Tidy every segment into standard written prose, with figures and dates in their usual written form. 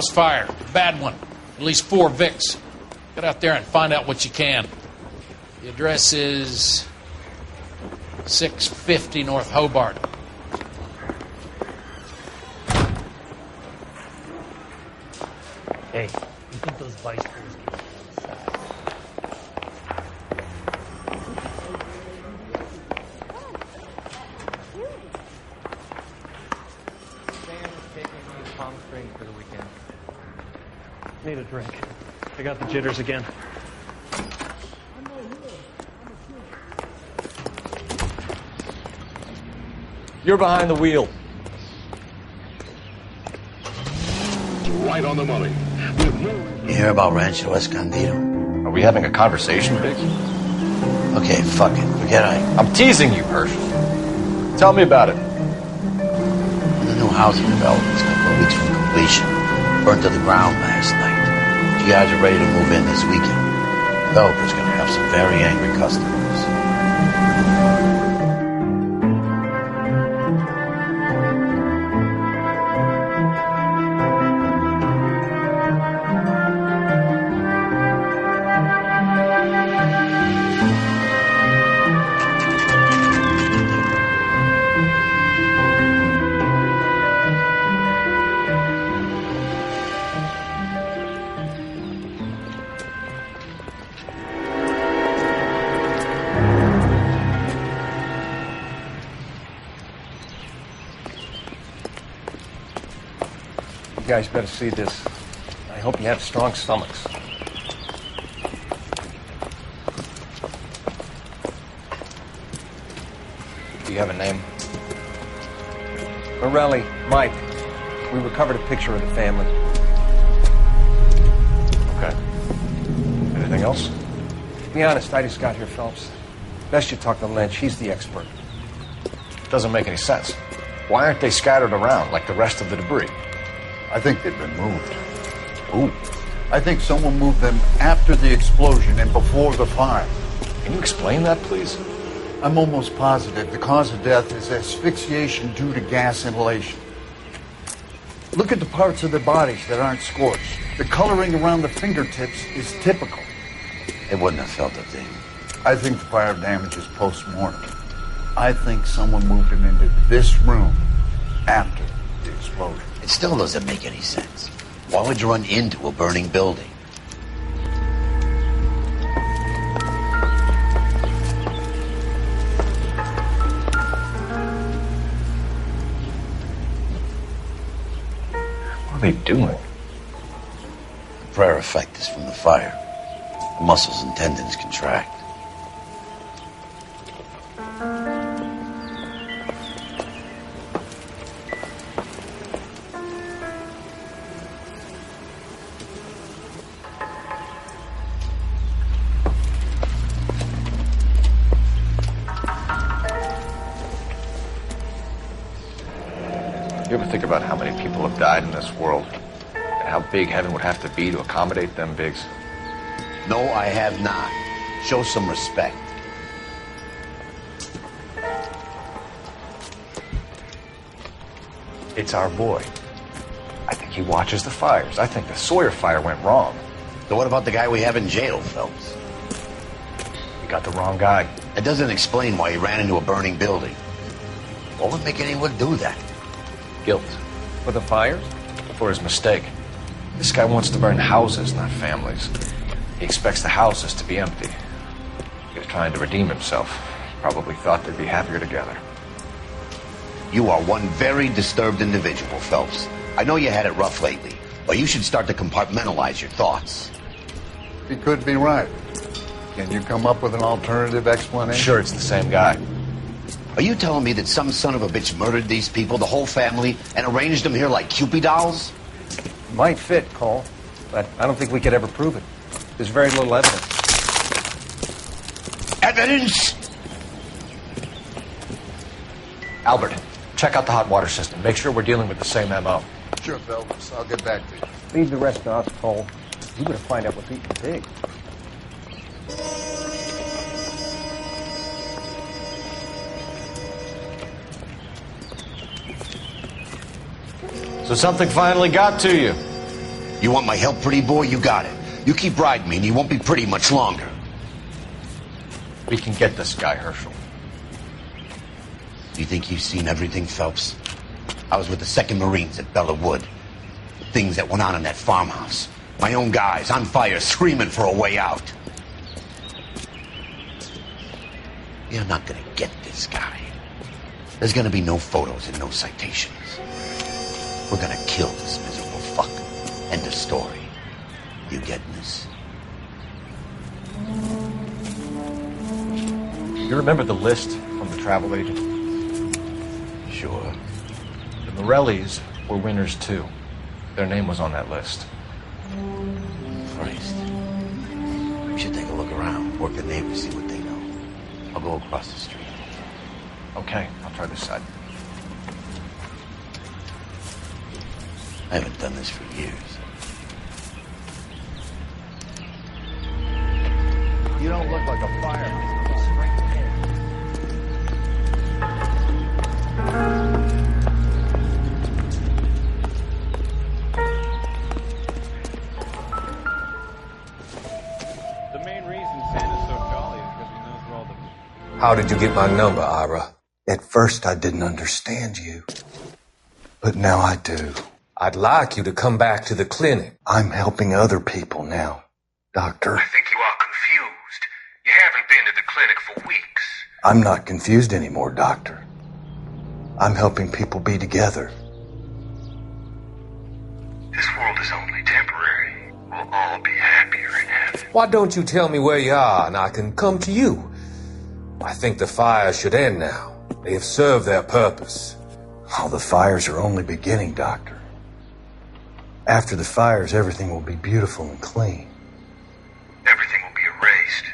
House fire. Bad one. At least 4 Vicks. Get out there and find out what you can. The address is 650 North Hobart. Hey, you think those bicycles get Palm Springs for the weekend. Need a drink. I got the jitters again. You're behind the wheel. Right on the money. You hear about Rancho Escondido? Are we having a conversation, Biggs? Okay, fuck it. Forget I'm teasing you, Herschel. Tell me about it. The new housing development's a couple of weeks from completion. Burned to the ground last night. GIs are ready to move in this weekend. Developer's gonna have some very angry customers. You guys better see this. I hope you have strong stomachs. Do you have a name? Morelli, Mike. We recovered a picture of the family. Okay. Anything else? Be honest, I just got here, Phelps. Best you talk to Lynch. He's the expert. Doesn't make any sense. Why aren't they scattered around like the rest of the debris? I think they've been moved. Ooh. I think someone moved them after the explosion and before the fire. Can you explain that, please? I'm almost positive the cause of death is asphyxiation due to gas inhalation. Look at the parts of their bodies that aren't scorched. The coloring around the fingertips is typical. They wouldn't have felt a thing. I think the fire damage is post-mortem. I think someone moved them into this room after the explosion. It still doesn't make any sense. Why would you run into a burning building? What are they doing? The prayer effect is from the fire. The muscles and tendons contract. You ever think about how many people have died in this world? And how big heaven would have to be to accommodate them, Biggs? No, I have not. Show some respect. It's our boy. I think he watches the fires. I think the Sawyer fire went wrong. So what about the guy we have in jail, Phelps? We got the wrong guy. It doesn't explain why he ran into a burning building. What would make anyone do that? Guilt. For the fires? For his mistake. This guy wants to burn houses, not families. He expects the houses to be empty. He was trying to redeem himself. Probably thought they'd be happier together. You are one very disturbed individual, Phelps. I know you had it rough lately, but you should start to compartmentalize your thoughts. He could be right. Can you come up with an alternative explanation? Sure, it's the same guy. Are you telling me that some son of a bitch murdered these people, the whole family, and arranged them here like Cupid dolls? Might fit, Cole, but I don't think we could ever prove it. There's very little evidence. Evidence? Albert, check out the hot water system. Make sure we're dealing with the same MO. Sure, Phelps. I'll get back to you. Leave the rest to us, Cole. You gotta find out what's eating the pig. So something finally got to you. You want my help, pretty boy? You got it. You keep riding me and you won't be pretty much longer. We can get this guy, Herschel. You think you've seen everything, Phelps? I was with the 2nd Marines at Bella Wood. The things that went on in that farmhouse. My own guys on fire, screaming for a way out. You're not gonna get this guy. There's gonna be no photos and no citations. We're gonna kill this miserable fuck. End of story. You getting this? You remember the list from the travel agent? Sure. The Morellis were winners too. Their name was on that list. Christ. We should take a look around, work the neighbors, see what they know. I'll go across the street. Okay, I'll try this side. I haven't done this for years. You don't look like a fireman. The main reason Santa's so jolly is because he knows where all the... How did you get my number, Ira? At first, I didn't understand you. But now I do. I'd like you to come back to the clinic. I'm helping other people now, Doctor. I think you are confused. You haven't been to the clinic for weeks. I'm not confused anymore, Doctor. I'm helping people be together. This world is only temporary. We'll all be happier in heaven. Why don't you tell me where you are and I can come to you? I think the fire should end now. They have served their purpose. Oh, the fires are only beginning, Doctor. After the fires, everything will be beautiful and clean. Everything will be erased.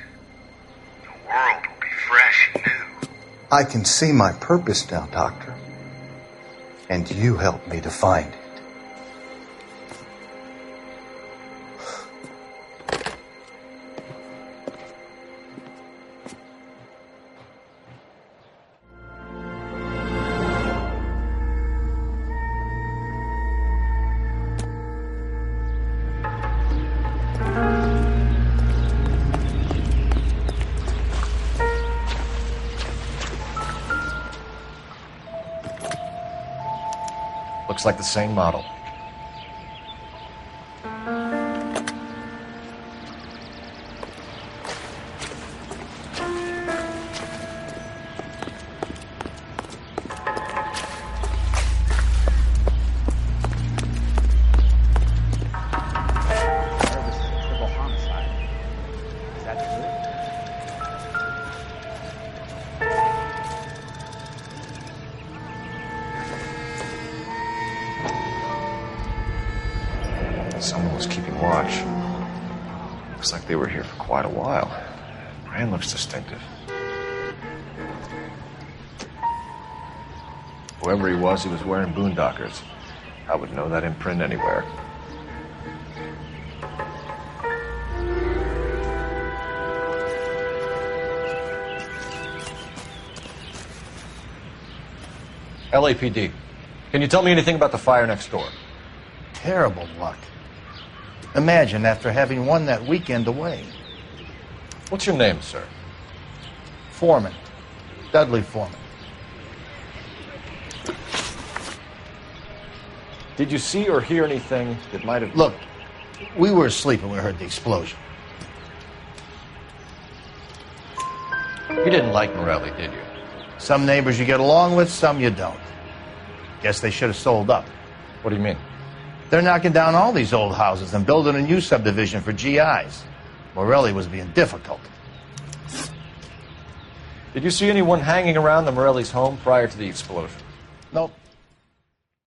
The world will be fresh and new. I can see my purpose now, Doctor. And you helped me to find it. Looks like the same model. Someone was keeping watch. Looks like they were here for quite a while. Brand looks distinctive. Whoever he was wearing boondockers. I would know that imprint anywhere. LAPD. Can you tell me anything about the fire next door? Terrible luck. Imagine after having won that weekend away. What's your name, sir? Foreman. Dudley Foreman. Did you see or hear anything that might have... Look, we were asleep when we heard the explosion. You didn't like Morelli, did you? Some neighbors you get along with, some you don't. Guess they should have sold up. What do you mean? They're knocking down all these old houses and building a new subdivision for GIs. Morelli was being difficult. Did you see anyone hanging around the Morelli's home prior to the explosion? Nope.